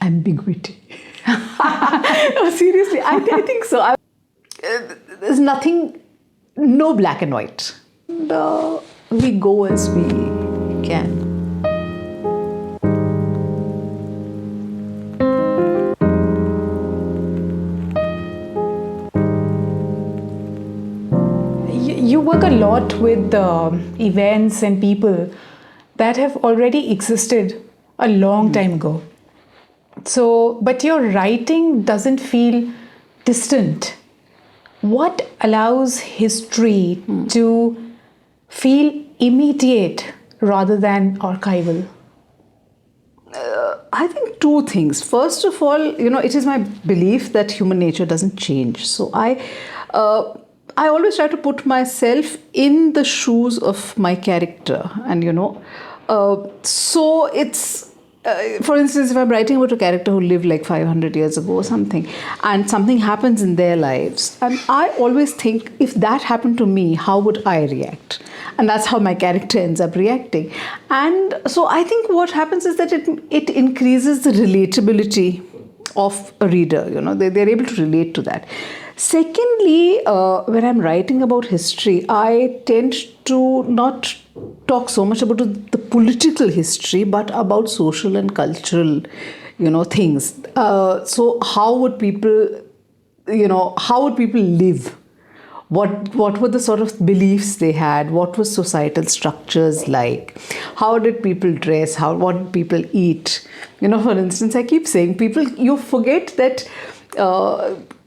Ambiguity. No, seriously, I think so. There's nothing, no black and white. And, we go as we can. You work a lot with events and people that have already existed a long time ago. So, but your writing doesn't feel distant. What allows history to feel immediate rather than archival? I think two things. First of all, it is my belief that human nature doesn't change. So I always try to put myself in the shoes of my character, and so it's. For instance, if I'm writing about a character who lived like 500 years ago or something, and something happens in their lives, and I always think, if that happened to me, how would I react? And that's how my character ends up reacting. And so I think what happens is that it increases the relatability of a reader. They're able to relate to that. Secondly, when I'm writing about history, I tend to not talk so much about the political history, but about social and cultural, things. So how would people live? What were the sort of beliefs they had? What was societal structures like? How did people dress? What did people eat? For instance, I keep saying, you forget that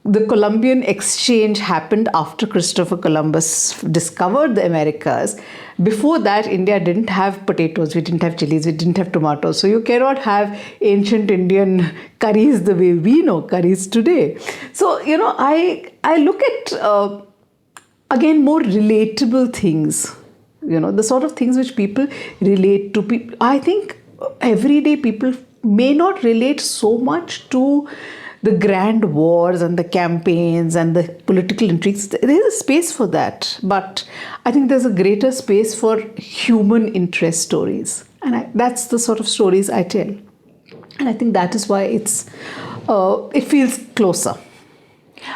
the Columbian exchange happened after Christopher Columbus discovered the Americas. Before that, India didn't have potatoes, we didn't have chilies, we didn't have tomatoes. So you cannot have ancient Indian curries the way we know curries today. So, I look at, again, more relatable things, the sort of things which people relate to. I think everyday people may not relate so much to the grand wars and the campaigns and the political intrigues. There's a space for that. But I think there's a greater space for human interest stories. And that's the sort of stories I tell. And I think that is why it feels closer.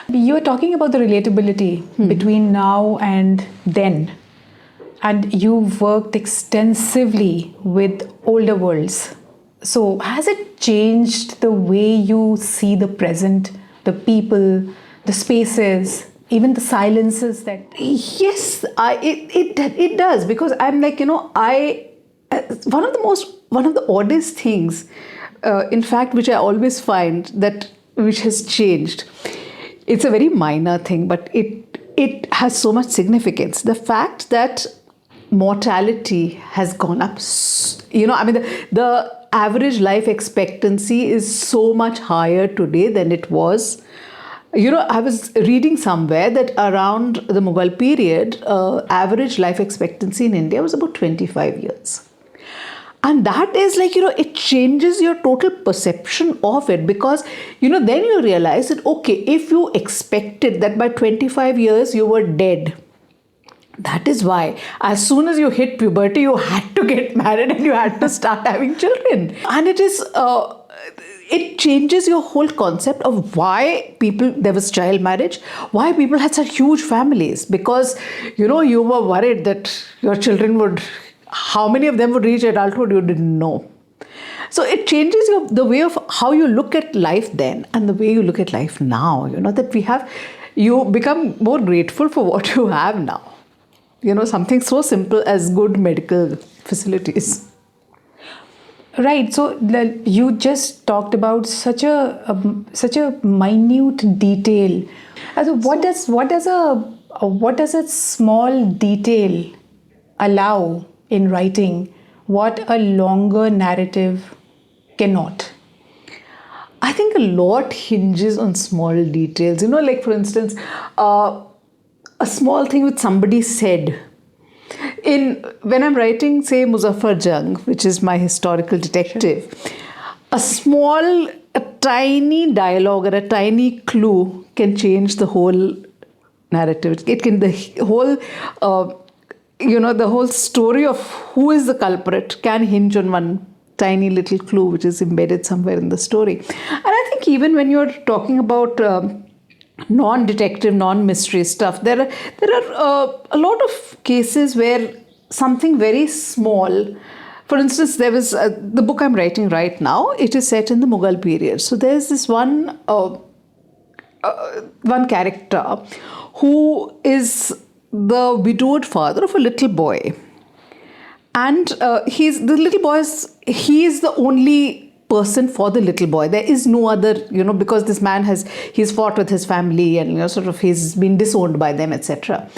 You're talking about the relatability between now and then. And you've worked extensively with older worlds. So has it changed the way you see the present, the people, the spaces, even the silences that... Yes, it does, because I'm like, one of the oddest things, in fact, which I always find which has changed. It's a very minor thing, but it has so much significance. The fact that mortality has gone up, the average life expectancy is so much higher today than it was. I was reading somewhere that around the Mughal period, average life expectancy in India was about 25 years. And that is like, it changes your total perception of it, because, then you realize that, okay, if you expected that by 25 years you were dead, that is why as soon as you hit puberty, you had to get married and you had to start having children. And it changes your whole concept of why there was child marriage, why people had such huge families, because, you were worried that your children how many of them would reach adulthood, you didn't know. So it changes the way of how you look at life then and the way you look at life now, that you become more grateful for what you have now. Something so simple as good medical facilities. Right. So you just talked about such a minute detail. What does a small detail allow in writing what a longer narrative cannot? I think a lot hinges on small details. Like for instance, a small thing which somebody said. When I'm writing, say, Muzaffar Jung, which is my historical detective, sure, a tiny dialogue or a tiny clue can change the whole narrative. It can, the whole story of who is the culprit can hinge on one tiny little clue which is embedded somewhere in the story. And I think even when you're talking about non-detective, non-mystery stuff, there are a lot of cases where something very small. For instance, there was the book I'm writing right now. It is set in the Mughal period. So there's this one character who is the widowed father of a little boy, and he is the only person for the little boy. There is no other, because this man he's fought with his family, and sort of he's been disowned by them, etc.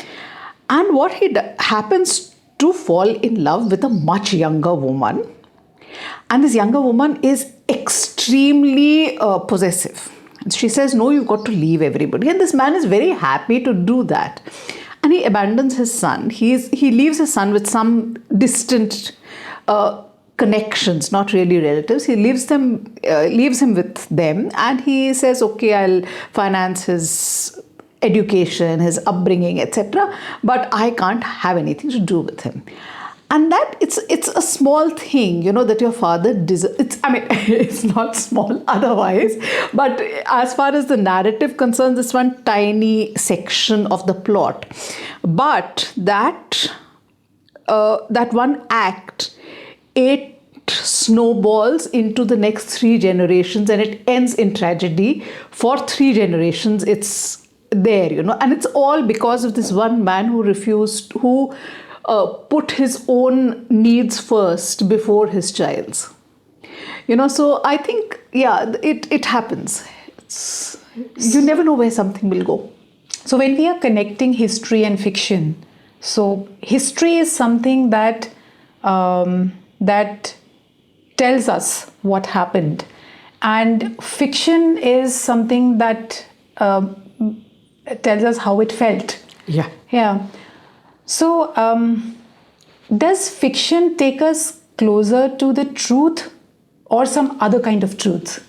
And what he happens to fall in love with a much younger woman, and this younger woman is extremely possessive. She says, no, you've got to leave everybody. And this man is very happy to do that. And he abandons his son. He leaves his son with some distant connections, not really relatives. He leaves him with them. And he says, okay, I'll finance his education, his upbringing, etc. But I can't have anything to do with him. And that it's a small thing, that your father deserves. It's not small otherwise, but as far as the narrative concerns, it's one tiny section of the plot. But that one act, it snowballs into the next 3 generations, and it ends in tragedy for 3 generations. It's there, and it's all because of this one man who put his own needs first before his child's. So I think, it happens. You never know where something will go. So when we are connecting history and fiction, so history is something that tells us what happened, and fiction is something that tells us how it felt. Yeah. So, does fiction take us closer to the truth or some other kind of truth?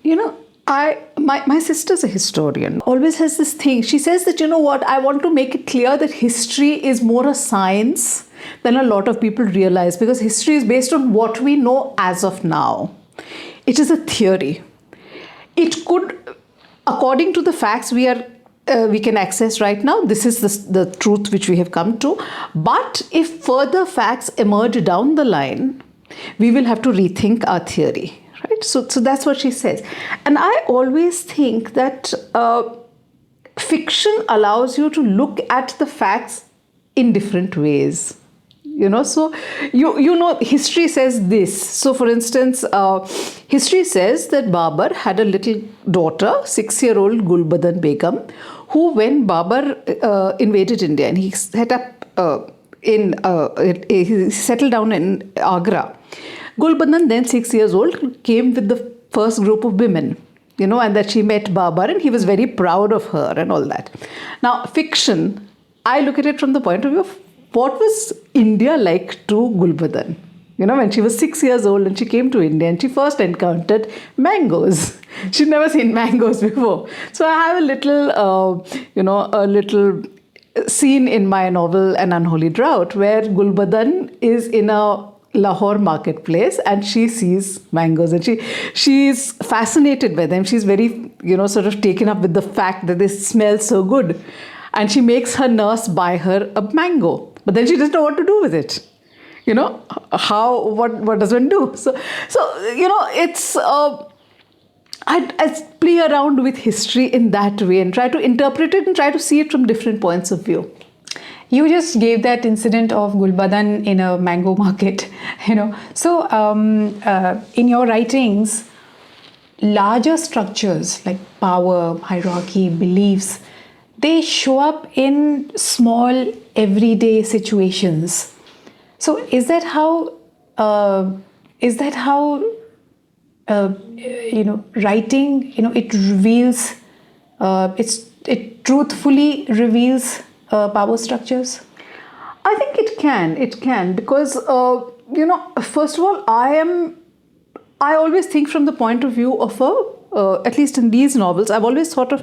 My sister's a historian, always has this thing. She says that, I want to make it clear that history is more a science than a lot of people realize, because history is based on what we know as of now. It is a theory. It could, according to the facts we can access right now, this is the truth which we have come to. But if further facts emerge down the line, we will have to rethink our theory, right? So that's what she says. And I always think that fiction allows you to look at the facts in different ways. So history says this. So for instance, history says that Babur had a little daughter, 6-year-old Gulbadan Begum, who, when Babur invaded India and he he settled down in Agra, Gulbadan, then 6 years old, came with the first group of women, and that she met Babur, and he was very proud of her and all that. Now, fiction, I look at it from the point of view of what was India like to Gulbadan? When she was 6 years old and she came to India and she first encountered mangoes. She'd never seen mangoes before. So I have a little scene in my novel, An Unholy Drought, where Gulbadan is in a Lahore marketplace and she sees mangoes and she's fascinated by them. She's very, sort of taken up with the fact that they smell so good. And she makes her nurse buy her a mango. But then she doesn't know what to do with it. What does one do? So it's, I play around with history in that way and try to interpret it and try to see it from different points of view. You just gave that incident of Gulbadan in a mango market, So in your writings, larger structures like power, hierarchy, beliefs, they show up in small everyday situations. So is that how writing, it reveals, it truthfully reveals power structures? I think it can because, first of all, I always think from the point of view of at least in these novels, I've always thought of,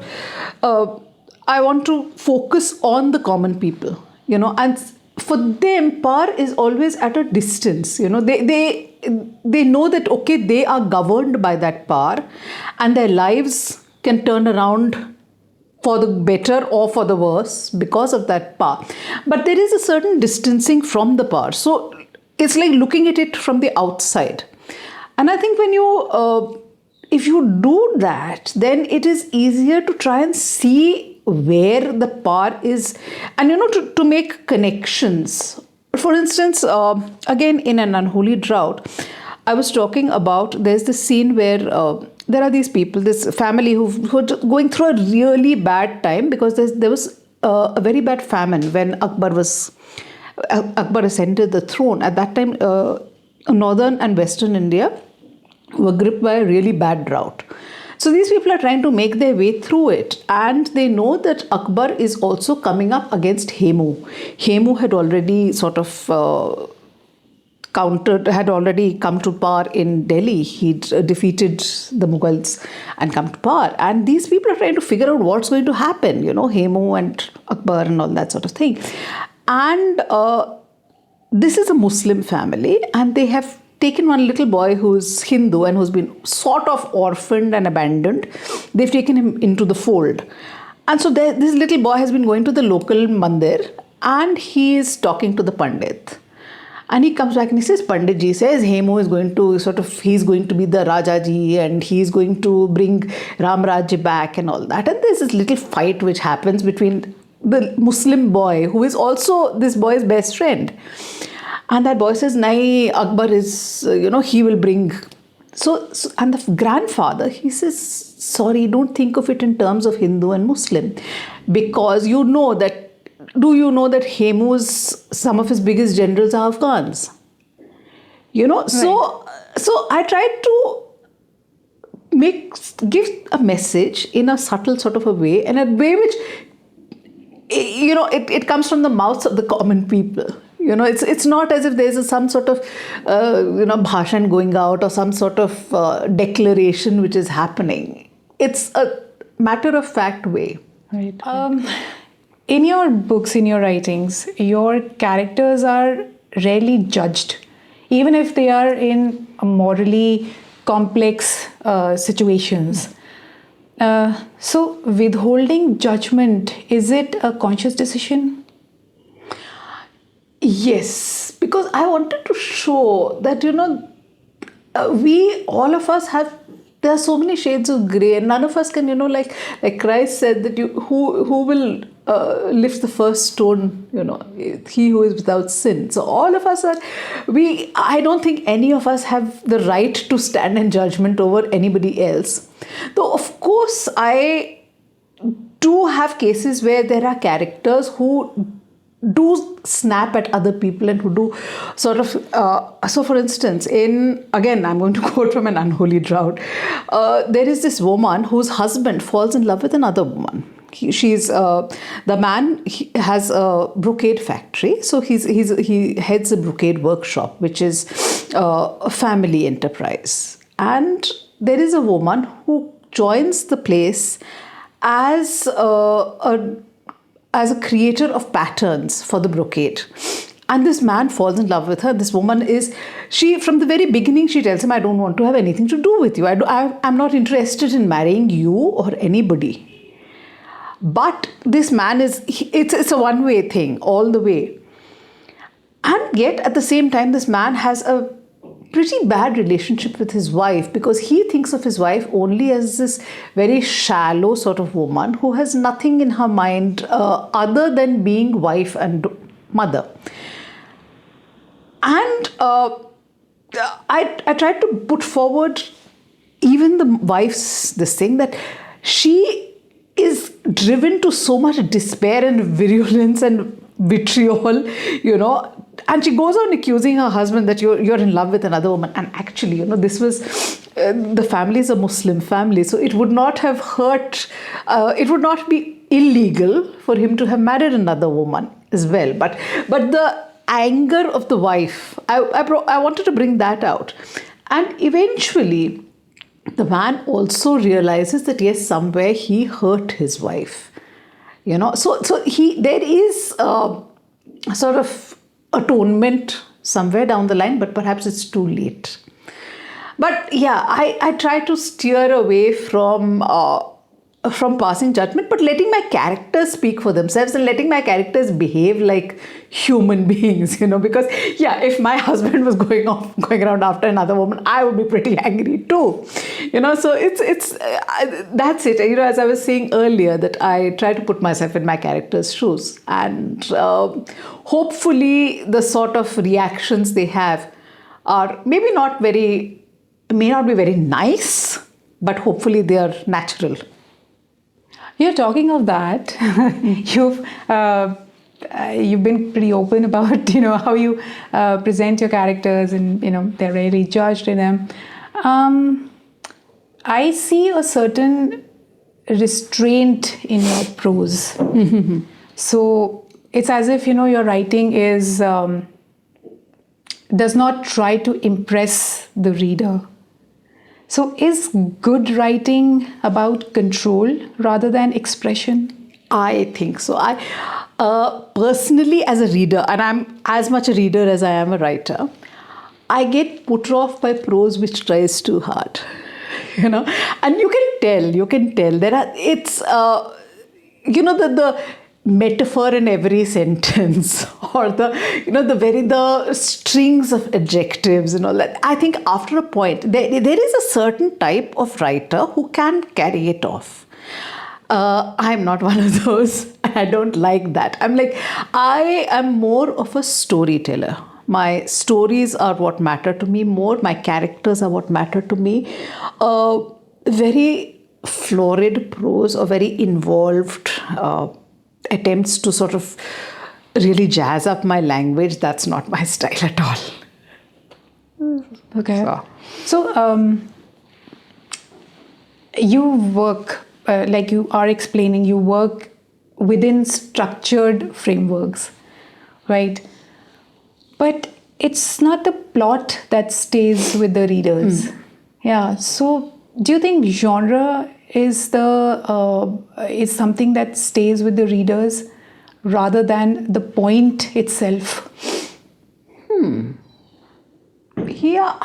I want to focus on the common people, and for them, power is always at a distance, they they know that, okay, they are governed by that power and their lives can turn around for the better or for the worse because of that power. But there is a certain distancing from the power. So it's like looking at it from the outside. And I think when if you do that, then it is easier to try and see where the power is and, to make connections. For instance, again, in An Unholy Drought, I was talking about, there's this scene where there are these people, this family who are going through a really bad time because there was a very bad famine when Akbar ascended the throne. At that time, northern and western India were gripped by a really bad drought. So these people are trying to make their way through it, and they know that Akbar is also coming up against Hemu. Hemu had already sort of had already come to power in Delhi. He'd defeated the Mughals and come to power. And these people are trying to figure out what's going to happen, Hemu and Akbar and all that sort of thing. And this is a Muslim family, and they have taken one little boy who's Hindu and who's been sort of orphaned and abandoned. They've taken him into the fold. And so this little boy has been going to the local mandir and he is talking to the Pandit. And he comes back and he says, Panditji says Hemu is going to he's going to be the Rajaji and he's going to bring Ram Rajya back and all that. And there's this little fight which happens between the Muslim boy, who is also this boy's best friend. And that boy says, Nai, Akbar is, he will bring. So, and the grandfather, he says, sorry, don't think of it in terms of Hindu and Muslim. Because do you know that some of his biggest generals are Afghans? Right. So I tried to give a message in a subtle sort of a way, and a way which, it comes from the mouths of the common people. It's not as if there's some sort of, bhashan going out or some sort of declaration which is happening. It's a matter of fact way. Right. In your books, in your writings, your characters are rarely judged, even if they are in morally complex situations. So withholding judgment, is it a conscious decision? Yes, because I wanted to show that, all of us there are so many shades of grey, and none of us can, like Christ said that who will lift the first stone, he who is without sin. So all of us I don't think any of us have the right to stand in judgment over anybody else. Though, of course, I do have cases where there are characters who do snap at other people and who do sort of, so for instance, again, I'm going to quote from An Unholy Drought, there is this woman whose husband falls in love with another woman. The man has a brocade factory, so he heads a brocade workshop, which is a family enterprise. And there is a woman who joins the place as a creator of patterns for the brocade. And this man falls in love with her. This woman from the very beginning, she tells him, I don't want to have anything to do with you. I'm not interested in marrying you or anybody. But this man it's a one-way thing all the way. And yet, at the same time, this man has a pretty bad relationship with his wife, because he thinks of his wife only as this very shallow sort of woman who has nothing in her mind other than being wife and mother. And I tried to put forward even the wife's this thing, that she is driven to so much despair and virulence and vitriol, and she goes on accusing her husband that you're in love with another woman. And actually, this was, the family is a Muslim family, so it would not have it would not be illegal for him to have married another woman as well. But the anger of the wife, I wanted to bring that out. And eventually, the man also realizes that yes, somewhere he hurt his wife. So there is sort of atonement somewhere down the line, but perhaps it's too late. But yeah, I try to steer away from passing judgment, but letting my characters speak for themselves and letting my characters behave like human beings, because yeah, if my husband was going around after another woman, I would be pretty angry too, so it's that's it. As I was saying earlier, that I try to put myself in my character's shoes, and hopefully the sort of reactions they have are may not be very nice, but hopefully they are natural. You're talking of that. You've been pretty open about how you present your characters, and they're really judged in them. I see a certain restraint in your prose. So it's as if your writing is does not try to impress the reader. So is good writing about control rather than expression? I think so. I personally, as a reader, and I'm as much a reader as I am a writer, I get put off by prose which tries too hard. And you can tell it's the metaphor in every sentence, or the strings of adjectives and all that. I think after a point there is a certain type of writer who can carry it off. I'm not one of those. I don't like that. I am more of a storyteller. My stories are what matter to me more. My characters are what matter to me. Very florid prose or very involved attempts to sort of really jazz up my language, that's not my style at all. Okay. So you work, like you are explaining, you work within structured frameworks, right? But it's not the plot that stays with the readers. Yeah. So do you think genre is something that stays with the readers rather than the point itself? Yeah,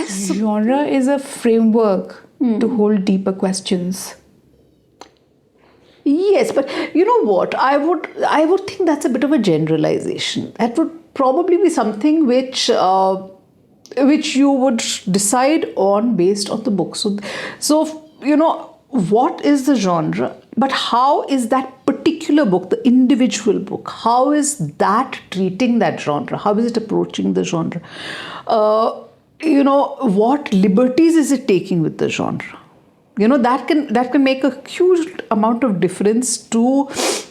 genre is a framework to hold deeper questions. Yes, but you know what? I would think that's a bit of a generalization. That would probably be something which you would decide on based on the book. So what is the genre? But how is that particular book, the individual book, how is that treating that genre? How is it approaching the genre? What liberties is it taking with the genre? That can make a huge amount of difference to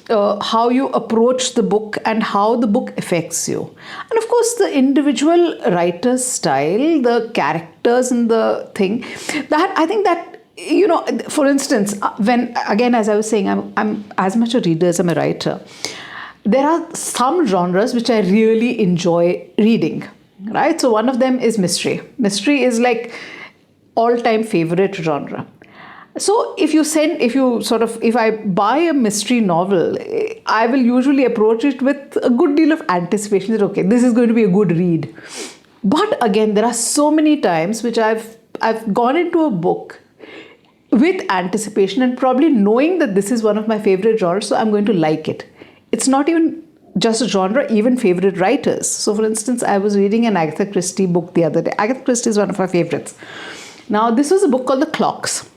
how you approach the book and how the book affects you. And of course, the individual writer's style, the characters in the thing, that I think that, for instance, when, again, as I was saying, I'm as much a reader as I'm a writer. There are some genres which I really enjoy reading, right? So one of them is mystery. Mystery is like all-time favorite genre. So if I buy a mystery novel, I will usually approach it with a good deal of anticipation that, okay, this is going to be a good read. But again, there are so many times which I've gone into a book with anticipation and probably knowing that this is one of my favorite genres, so I'm going to like it. It's not even just a genre, even favorite writers. So for instance, I was reading an Agatha Christie book the other day. Agatha Christie is one of my favorites. Now, this was a book called The Clocks.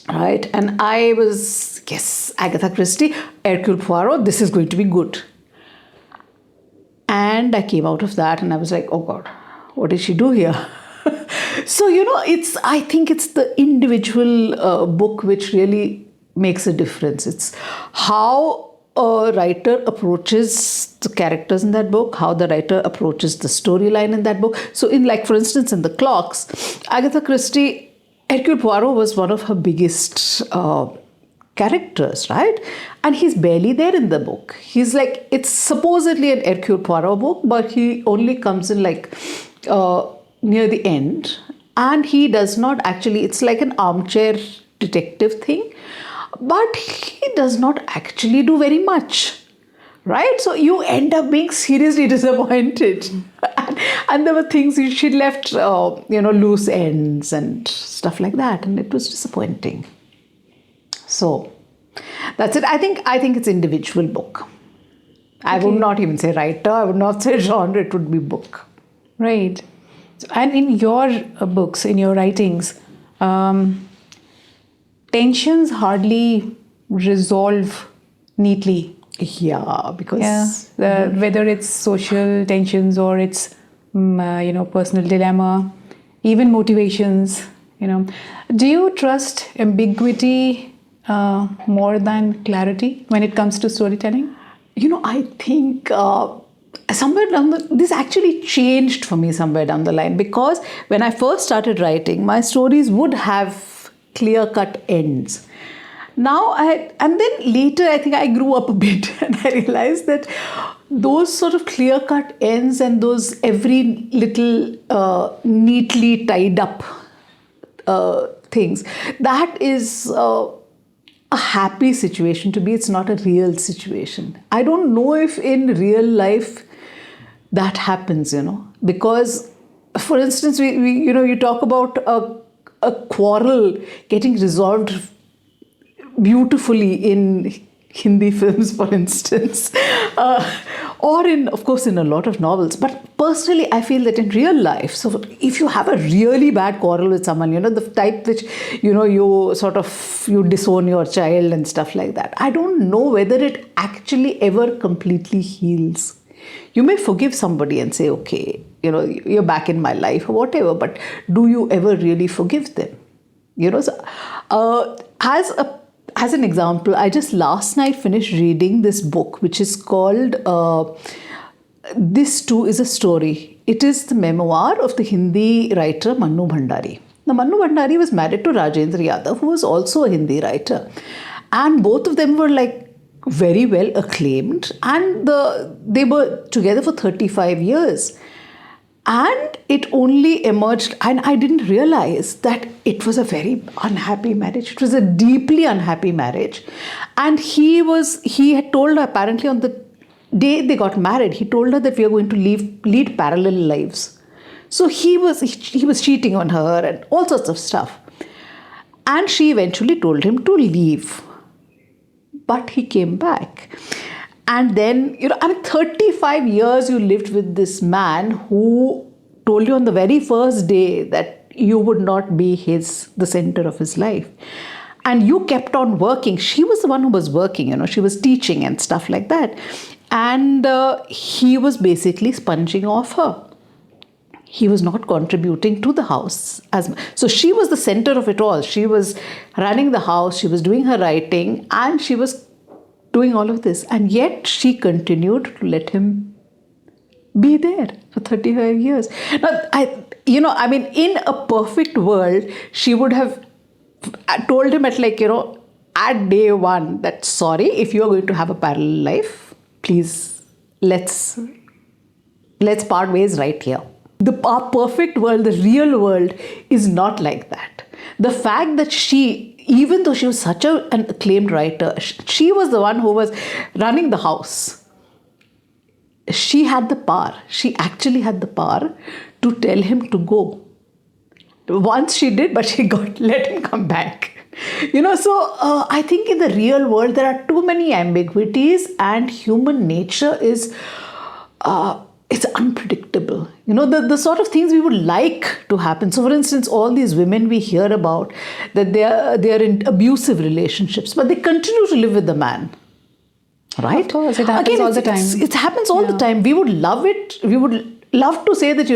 Right, and I was, yes, Agatha Christie, Hercule Poirot, this is going to be good. And I came out of that and I was like, oh God, what did she do here? So, I think it's the individual book which really makes a difference. It's how a writer approaches the characters in that book, how the writer approaches the storyline in that book. So for instance, in The Clocks, Agatha Christie, Hercule Poirot was one of her biggest characters, right? And he's barely there in the book. He's like, it's supposedly an Hercule Poirot book, but he only comes in near the end. And he does not actually, it's like an armchair detective thing, but he does not actually do very much. right? So you end up being seriously disappointed. And there were things she left, loose ends and stuff like that, and it was disappointing. So that's it. I think it's individual book. I would not even say writer. I would not say genre. It would be book. Right. And in your books, in your writings, tensions hardly resolve neatly. Yeah, because Whether it's social tensions or it's personal dilemma, even motivations. Do you trust ambiguity more than clarity when it comes to storytelling? I think somewhere this actually changed for me somewhere down the line, because when I first started writing, my stories would have clear-cut ends. And then later I think I grew up a bit and I realized that those sort of clear-cut ends and those every little neatly tied up things, that is a happy situation to be. It's not a real situation. I don't know if in real life that happens, because, for instance, we you talk about a quarrel getting resolved beautifully in Hindi films, for instance, or of course, in a lot of novels. But personally, I feel that in real life, so if you have a really bad quarrel with someone, the type which, you disown your child and stuff like that, I don't know whether it actually ever completely heals. You may forgive somebody and say, okay, you're back in my life or whatever, but do you ever really forgive them? As an example, I just last night finished reading this book, which is called This Too Is a Story. It is the memoir of the Hindi writer Mannu Bhandari. Now, Mannu Bhandari was married to Rajendra Yadav, who was also a Hindi writer. And both of them were very well acclaimed, and they were together for 35 years. And it only emerged, and I didn't realize that it was a very unhappy marriage. It was a deeply unhappy marriage. And he had told her, apparently on the day they got married, he told her that we are going to lead parallel lives. So he was cheating on her and all sorts of stuff. And she eventually told him to leave. But he came back. And then, 35 years you lived with this man who told you on the very first day that you would not be the center of his life. And you kept on working. She was the one who was working, she was teaching and stuff like that. And he was basically sponging off her. He was not contributing to the house so she was the center of it all. She was running the house, she was doing her writing, and she was doing all of this. And yet she continued to let him be there for 35 years. Now, in a perfect world, she would have told him at day one that, sorry, if you are going to have a parallel life, please, let's part ways right here. Our perfect world, the real world, is not like that. The fact that even though she was such an acclaimed writer, she was the one who was running the house. She had the power. She actually had the power to tell him to go. Once she did, but she let him come back. So I think in the real world, there are too many ambiguities, and human nature is... it's unpredictable. The sort of things we would like to happen. So, for instance, all these women we hear about, that they are in abusive relationships, but they continue to live with the man. Right? Of course, it happens all the time. It happens all the time. We would love it. We would love to say that,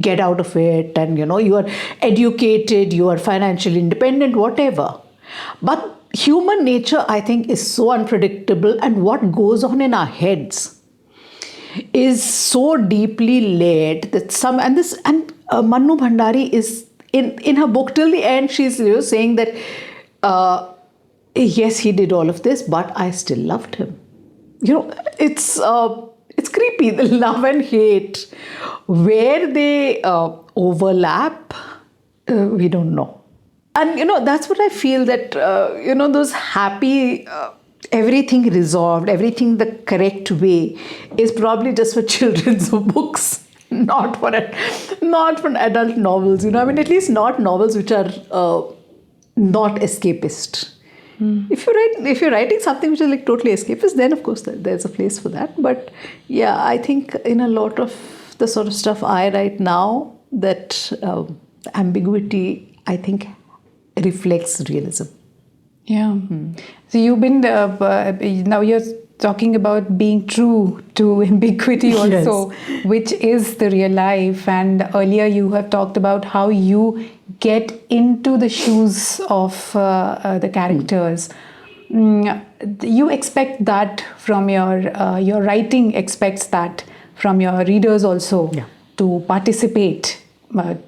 get out of it, and, you are educated, you are financially independent, whatever. But human nature, I think, is so unpredictable, and what goes on in our heads is so deeply layered that Mannu Bhandari is in her book till the end. She's saying that yes, he did all of this, but I still loved him. It's creepy, the love and hate, where they overlap. We don't know, and that's what I feel, that those happy everything resolved, everything the correct way, is probably just for children's books, not for adult novels. You know, I mean, at least not novels which are not escapist. If you're writing something which is like totally escapist, then of course there's a place for that. But yeah, I think in a lot of the sort of stuff I write now, that ambiguity, I think, reflects realism. Yeah. So you've been now you're talking about being true to ambiguity also, which is the real life. And earlier you have talked about how you get into the shoes of the characters. You expect that from your writing expects that from your readers also, to participate,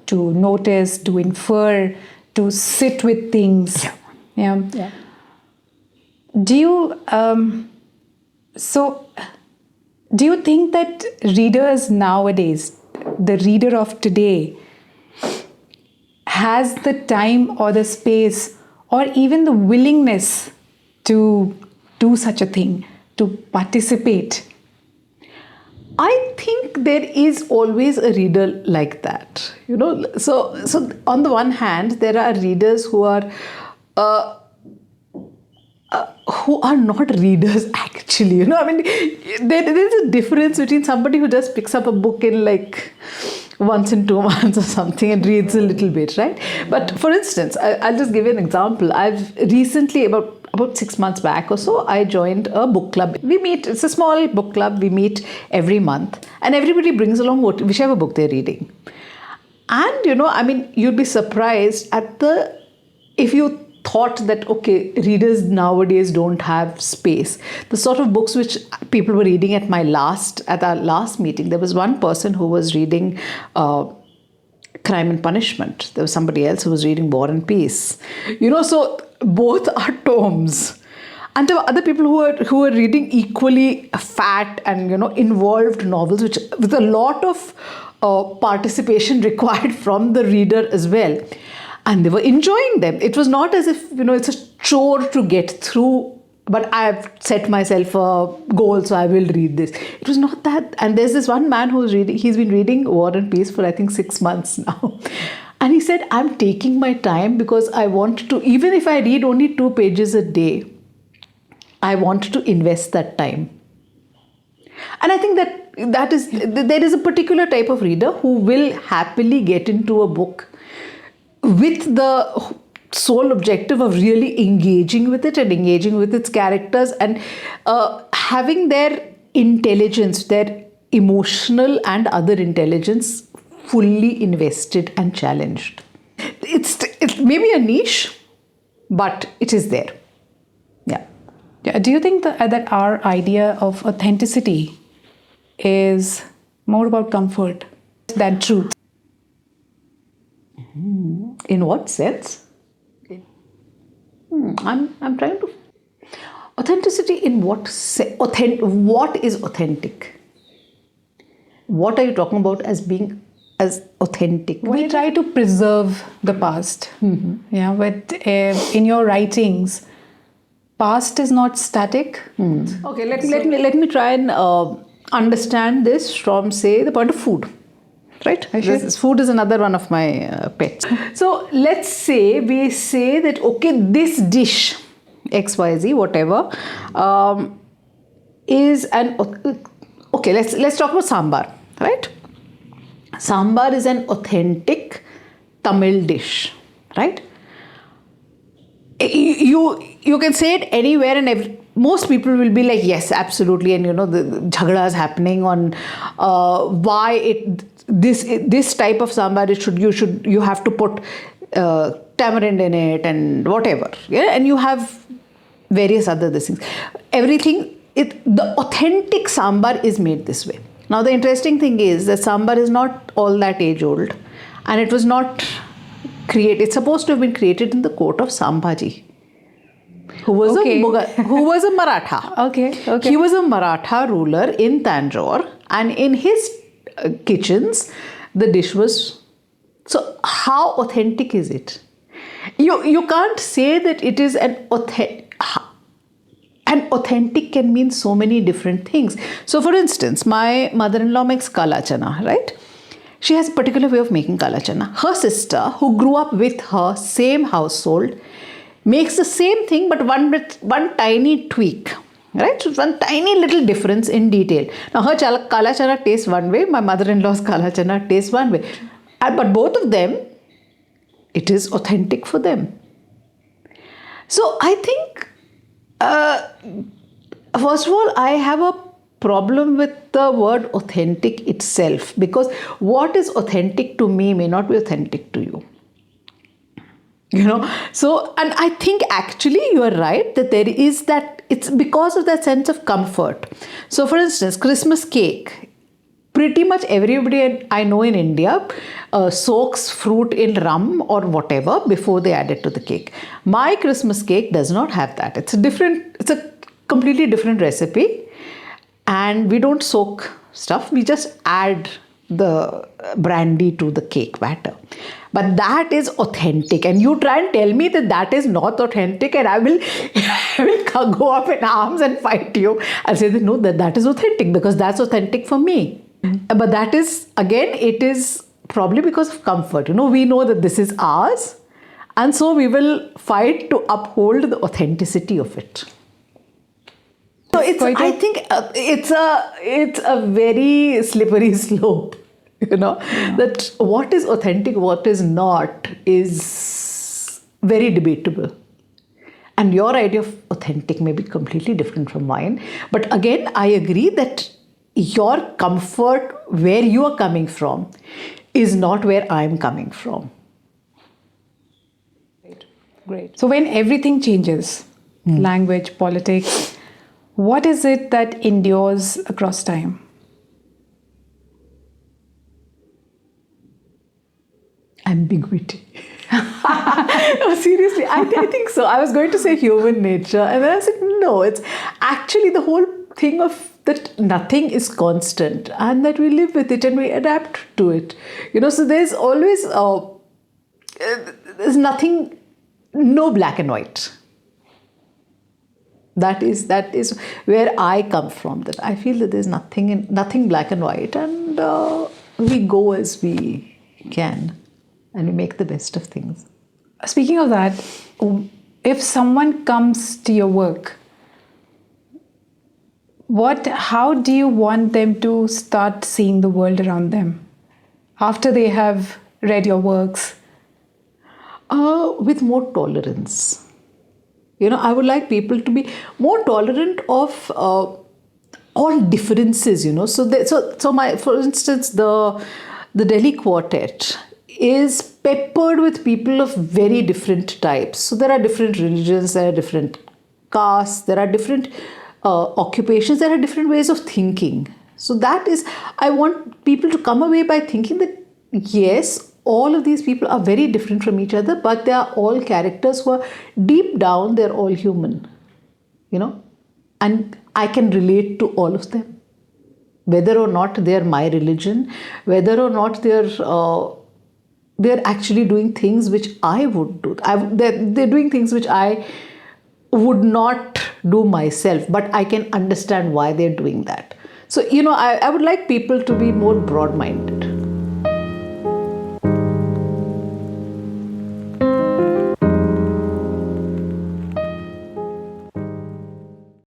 to notice, to infer, to sit with things. Yeah. Do you do you think that readers nowadays, the reader of today, has the time or the space or even the willingness to do such a thing, to participate? I think there is always a reader like that, you know. So on the one hand, there are readers who are not readers actually. You know, I mean, there's a difference between somebody who just picks up a book in like once in 2 months or something and reads a little bit, right? But for instance, I'll just give you an example. I've recently, about 6 months back or so, I joined a book club. We meet, it's a small book club, we meet every month, and everybody brings along whichever book they're reading. And you know, I mean, you'd be surprised if you thought that, okay, readers nowadays don't have space. The sort of books which people were reading at our last meeting, there was one person who was reading Crime and Punishment. There was somebody else who was reading War and Peace. You know, so both are tomes. And there were other people who were reading equally fat and, you know, involved novels, which with a lot of participation required from the reader as well. And they were enjoying them. It was not as if, you know, it's a chore to get through, but I've set myself a goal, so I will read this. It was not that. And there's this one man he's been reading War and Peace for I think 6 months now. And he said, I'm taking my time because I want to, even if I read only 2 pages a day, I want to invest that time. And I think there is a particular type of reader who will happily get into a book with the sole objective of really engaging with it and engaging with its characters and having their intelligence, their emotional and other intelligence fully invested and challenged. It's maybe a niche, but it is there. Yeah. Do you think that our idea of authenticity is more about comfort than truth? In what sense? I'm trying to. Authenticity in what sense? What is authentic? What are you talking about as being as authentic? We try to preserve the past. Yeah, but in your writings, past is not static. Okay, let me try and understand this from, say, the point of food. Right? Food is another one of my pets. So let's say we say that, okay, this dish, XYZ, whatever, is an... Okay, let's talk about sambar, right? Sambar is an authentic Tamil dish, right? You can say it anywhere and most people will be like, yes, absolutely. And you know, the jhagda is happening on why this type of sambar you have to put tamarind in it and whatever. Yeah, and you have various other things. Everything, the authentic sambar is made this way. Now the interesting thing is that sambar is not all that age old, and it was not created. It's supposed to have been created in the court of Sambhaji, who was a Maratha. Okay. He was a Maratha ruler in Tanjore, and in his kitchens, the dish was. So how authentic is it? You can't say that it is an authentic. And authentic can mean so many different things. So for instance, my mother-in-law makes kala chana, right? She has a particular way of making kala chana. Her sister, who grew up with her, same household, makes the same thing but one tiny tweak, right? So one tiny little difference in detail. Now her kala chana tastes one way, my mother-in-law's kala chana tastes one way. But both of them, it is authentic for them. So I think, first of all, I have a problem with the word authentic itself, because what is authentic to me may not be authentic to you. So, and I think actually you are right that there is that, it's because of that sense of comfort. So for instance, Christmas cake, pretty much everybody I know in India soaks fruit in rum or whatever before they add it to the cake. My Christmas cake does not have that. It's a completely different recipe, and we don't soak stuff. We just add the brandy to the cake batter. But that is authentic, and you try and tell me that that is not authentic, and I will go up in arms and fight you. I'll say that no, that is authentic, because that's authentic for me. But that is, again, it is probably because of comfort. We know that this is ours, and so we will fight to uphold the authenticity of it. So I think it's a very slippery slope, that what is authentic, what is not, is very debatable. And your idea of authentic may be completely different from mine. But again, I agree that your comfort, where you are coming from, is not where I'm coming from. Great. So when everything changes, language, politics, what is it that endures across time? Ambiguity. No, seriously, I think so. I was going to say human nature, and then I said, no, it's actually the whole thing of that nothing is constant, and that we live with it and we adapt to it. So there's always, there's nothing, no black and white. That is where I come from. That I feel that there's nothing black and white, and we go as we can, and we make the best of things. Speaking of that, if someone comes to your work, how do you want them to start seeing the world around them after they have read your works? With more tolerance. I would like people to be more tolerant of all differences. For instance, the Delhi Quartet is peppered with people of very different types. So there are different religions, there are different castes, there are different occupations, there are different ways of thinking. So I want people to come away by thinking that yes, all of these people are very different from each other, but they are all characters who are deep down, they're all human, and I can relate to all of them. Whether or not they're my religion, whether or not they're actually doing things which I would do. They're doing things which I would not do myself, but I can understand why they're doing that. So, I would like people to be more broad-minded.